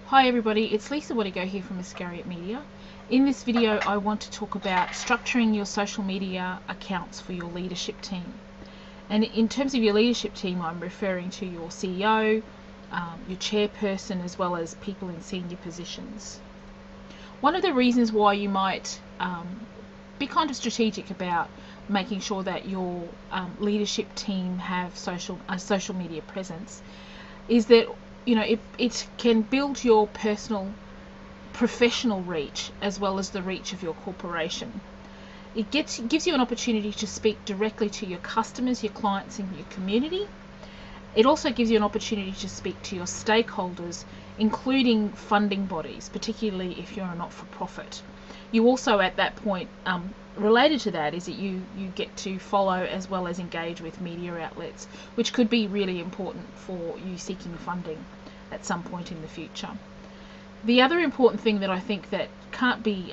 Hi everybody, it's Lisa Wadigo here from Iscariot Media. In this video I want to talk about structuring your social media accounts for your leadership team. And in terms of your leadership team, I'm referring to your CEO, your chairperson, as well as people in senior positions. One of the reasons why you might be kind of strategic about making sure that your leadership team have a social media presence is that it can build your personal professional reach as well as the reach of your corporation. It gives you an opportunity to speak directly to your customers, your clients, and your community. It also gives you an opportunity to speak to your stakeholders, including funding bodies, particularly if you're a not-for-profit. You also, at that point, related to that, is that you get to follow as well as engage with media outlets, which could be really important for you seeking funding at some point in the future. The other important thing that I think that can't be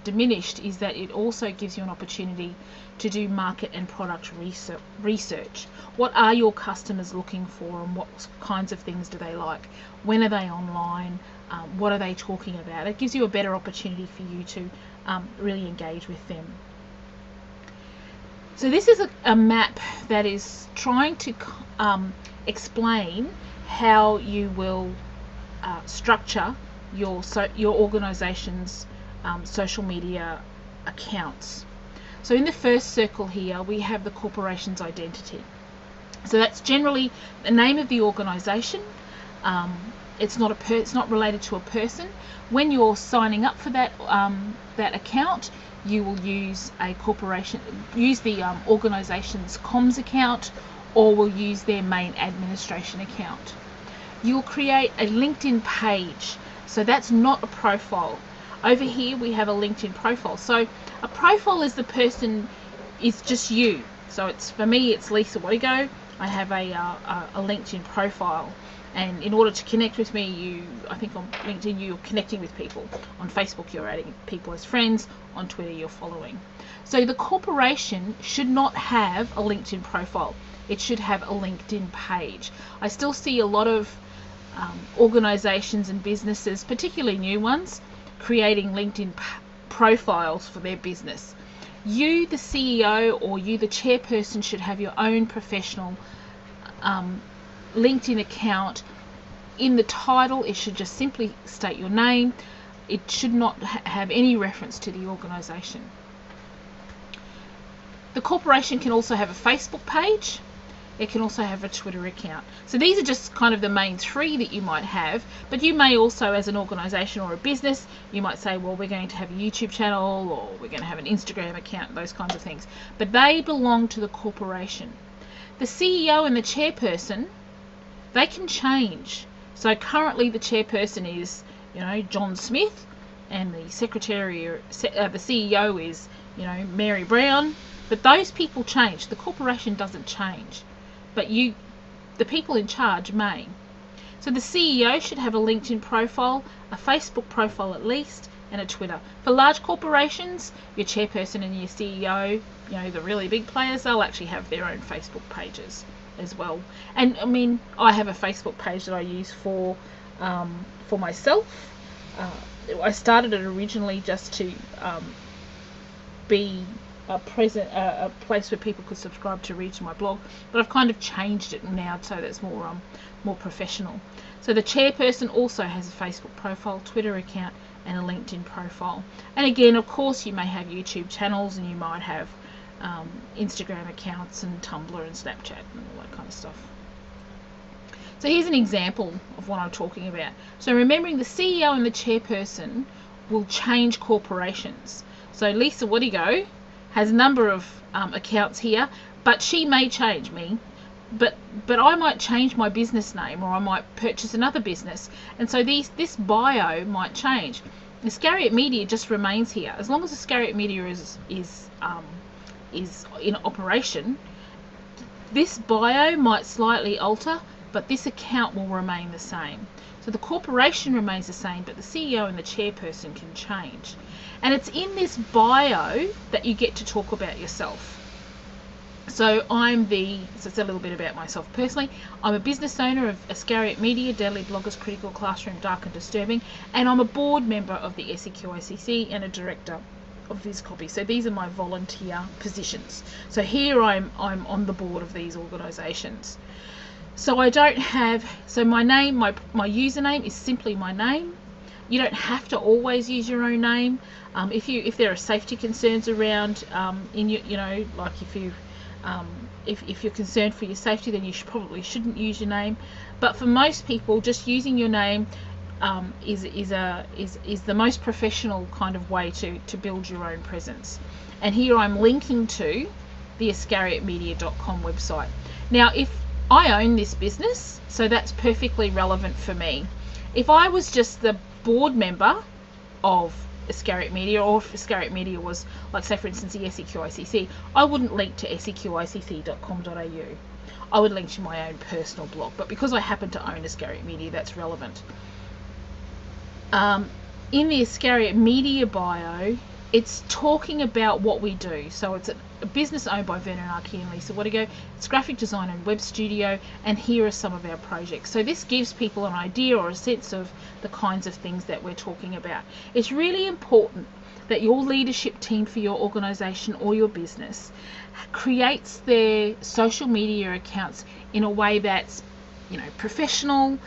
diminished is that it also gives you an opportunity to do market and product research. What are your customers looking for, and what kinds of things do they like? When are they online? What are they talking about? It gives you a better opportunity for you to really engage with them. So this is a map that is trying to explain how you will structure your organization's social media accounts. So in the first circle here we have the corporation's identity. So that's generally the name of the organization. It's not related to a person. When you're signing up for that account, you will use the organization's comms account, or will use their main administration account. You'll create a LinkedIn page. So that's not a profile. Over here we have a LinkedIn profile. So a profile is is just you. So for me it's Lisa Wadigo. I have a LinkedIn profile, and in order to connect with me, I think on LinkedIn you're connecting with people. On Facebook you're adding people as friends. On Twitter you're following. So the corporation should not have a LinkedIn profile. It should have a LinkedIn page. I still see a lot of organizations and businesses, particularly new ones, creating LinkedIn profiles for their business. You, the CEO, or you, the chairperson, should have your own professional LinkedIn account. In the title, it should just simply state your name. It should not have any reference to the organization. The corporation can also have a Facebook page. It can also have a Twitter account. So these are just kind of the main three that you might have, but you may also, as an organization or a business, you might say, well, we're going to have a YouTube channel, or we're going to have an Instagram account, those kinds of things. But they belong to the corporation. The CEO and the chairperson, they can change. So currently the chairperson is, John Smith, and the secretary, or the CEO is, Mary Brown. But those people change. The corporation doesn't change. But the people in charge may. So the CEO should have a LinkedIn profile, a Facebook profile at least, and a Twitter. For large corporations, your chairperson and your CEO, the really big players, they'll actually have their own Facebook pages as well. And I mean, I have a Facebook page that I use for myself. I started it originally just to be a place where people could subscribe to read my blog, but I've kind of changed it now so that it's more professional. So the chairperson also has a Facebook profile, Twitter account, and a LinkedIn profile. And again, of course, you may have YouTube channels, and you might have Instagram accounts, and Tumblr, and Snapchat, and all that kind of stuff. So here's an example of what I'm talking about. So remembering, the CEO and the chairperson will change corporations. So Lisa Wadigo has a number of accounts here, but she may change me. But I might change my business name, or I might purchase another business, and so this bio might change. Iscariot Media just remains here as long as Iscariot Media is in operation. This bio might slightly alter, but this account will remain the same. So the corporation remains the same, but the CEO and the chairperson can change. And it's in this bio that you get to talk about yourself. So it's a little bit about myself personally. I'm a business owner of Iscariot Media, Daily Bloggers, Critical Classroom, Dark and Disturbing, and I'm a board member of the SEQICC and a director of VisCopy. So these are my volunteer positions. So here I'm on the board of these organisations. So I don't have, so my name, my username is simply my name. You don't have to always use your own name. If there are safety concerns around like if you're concerned for your safety, then you probably shouldn't use your name. But for most people, just using your name is the most professional kind of way to build your own presence. And here I'm linking to the iscariotmedia.com website. Now, if I own this business, so that's perfectly relevant for me. If I was just the board member of Iscariot Media, or if Iscariot Media was, like, say for instance, the SEQICC, I wouldn't link to seqicc.com.au. I would link to my own personal blog, but because I happen to own Iscariot Media, that's relevant. In the Iscariot Media bio, it's talking about what we do. So it's a business owned by Vernon Archie and Lisa Wadigo. It's graphic design and web studio, and here are some of our projects. So this gives people an idea or a sense of the kinds of things that we're talking about. It's really important that your leadership team for your organisation or your business creates their social media accounts in a way that's, professional,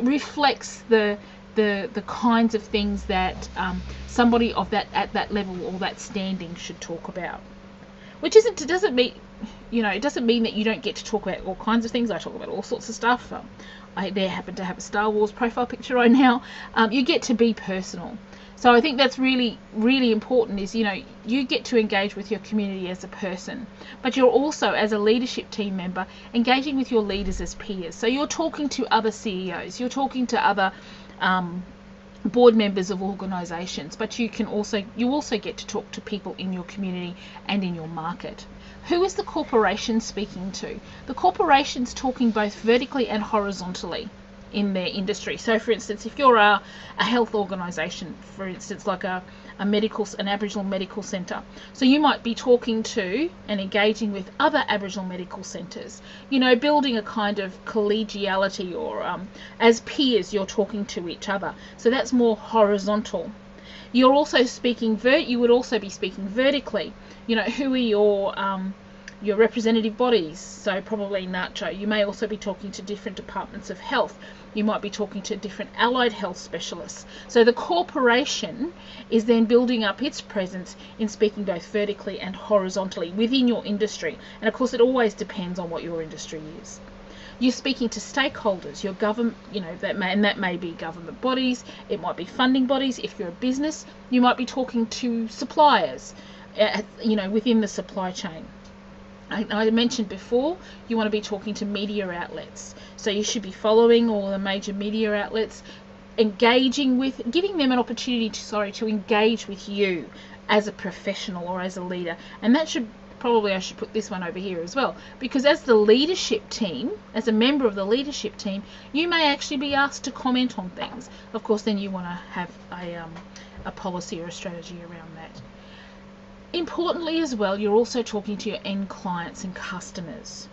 reflects the kinds of things that somebody of that at that level or that standing should talk about. Which doesn't mean that you don't get to talk about all kinds of things. I talk about all sorts of stuff. I happen to have a Star Wars profile picture right now. You get to be personal. So I think that's really, really important, is, you get to engage with your community as a person, but you're also, as a leadership team member, engaging with your leaders as peers. So you're talking to other CEOs, you're talking to other board members of organisations, but you also get to talk to people in your community and in your market. Who is the corporation speaking to? The corporation's talking both vertically and horizontally in their industry. So for instance, if you're a health organisation, for instance, like an Aboriginal medical centre, so you might be talking to and engaging with other Aboriginal medical centres, building a kind of collegiality, or as peers you're talking to each other. So that's more horizontal. You're also speaking you would also be speaking vertically. Who are your representative bodies? So probably NACHO. You may also be talking to different departments of health. You might be talking to different allied health specialists. So the corporation is then building up its presence in speaking both vertically and horizontally within your industry. And of course, it always depends on what your industry is. You're speaking to stakeholders, your government, that may be government bodies, it might be funding bodies. If you're a business, you might be talking to suppliers, within the supply chain. I mentioned before, you want to be talking to media outlets. So you should be following all the major media outlets, engaging with, giving them an opportunity to engage with you as a professional or as a leader. And that should probably, I should put this one over here as well, because as the leadership team, as a member of the leadership team, you may actually be asked to comment on things. Of course, then you want to have a policy or a strategy around that. Importantly as well, you're also talking to your end clients and customers.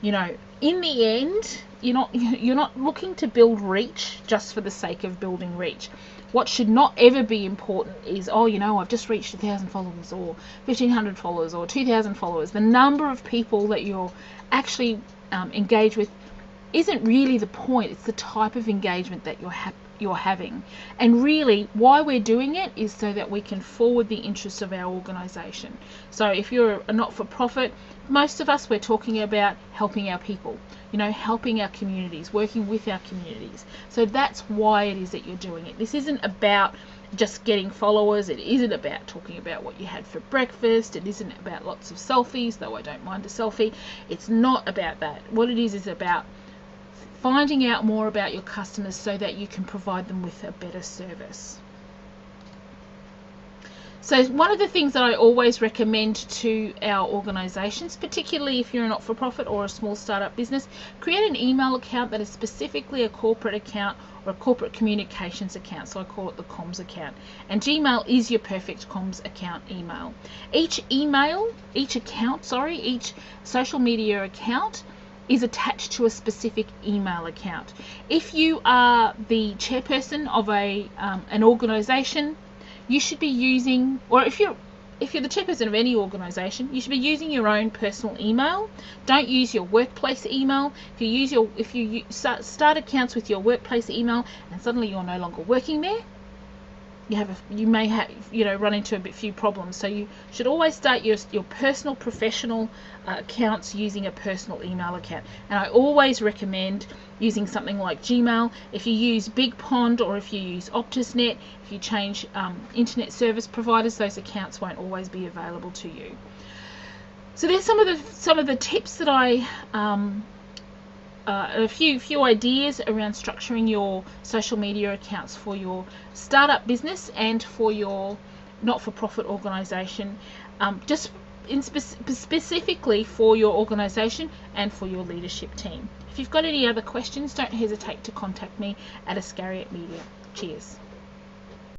In the end, you're not looking to build reach just for the sake of building reach. What should not ever be important is, I've just reached 1,000 followers, or 1,500 followers, or 2,000 followers. The number of people that you're actually engaged with isn't really the point. It's the type of engagement that you're having. And really, why we're doing it is so that we can forward the interests of our organisation. So if you're a not-for-profit, most of us, we're talking about helping our people, helping our communities, working with our communities. So that's why it is that you're doing it. This isn't about just getting followers. It isn't about talking about what you had for breakfast. It isn't about lots of selfies, though I don't mind a selfie. It's not about that. What it is about finding out more about your customers so that you can provide them with a better service. So one of the things that I always recommend to our organisations, particularly if you're a not-for-profit or a small startup business, create an email account that is specifically a corporate account or a corporate communications account. So I call it the comms account. And Gmail is your perfect comms account email. Each social media account is attached to a specific email account. If you are the chairperson of an organisation, you should be using, or if you're the chairperson of any organisation, you should be using your own personal email. Don't use your workplace email. If you start accounts with your workplace email and suddenly you're no longer working there, you may have run into a few problems. So you should always start your personal professional accounts using a personal email account. And I always recommend using something like Gmail. If you use Big Pond or if you use OptusNet, if you change internet service providers, those accounts won't always be available to you. So there's some of the tips that I a few ideas around structuring your social media accounts for your startup business and for your not-for-profit organisation, just specifically for your organisation and for your leadership team. If you've got any other questions, don't hesitate to contact me at Iscariot Media. Cheers.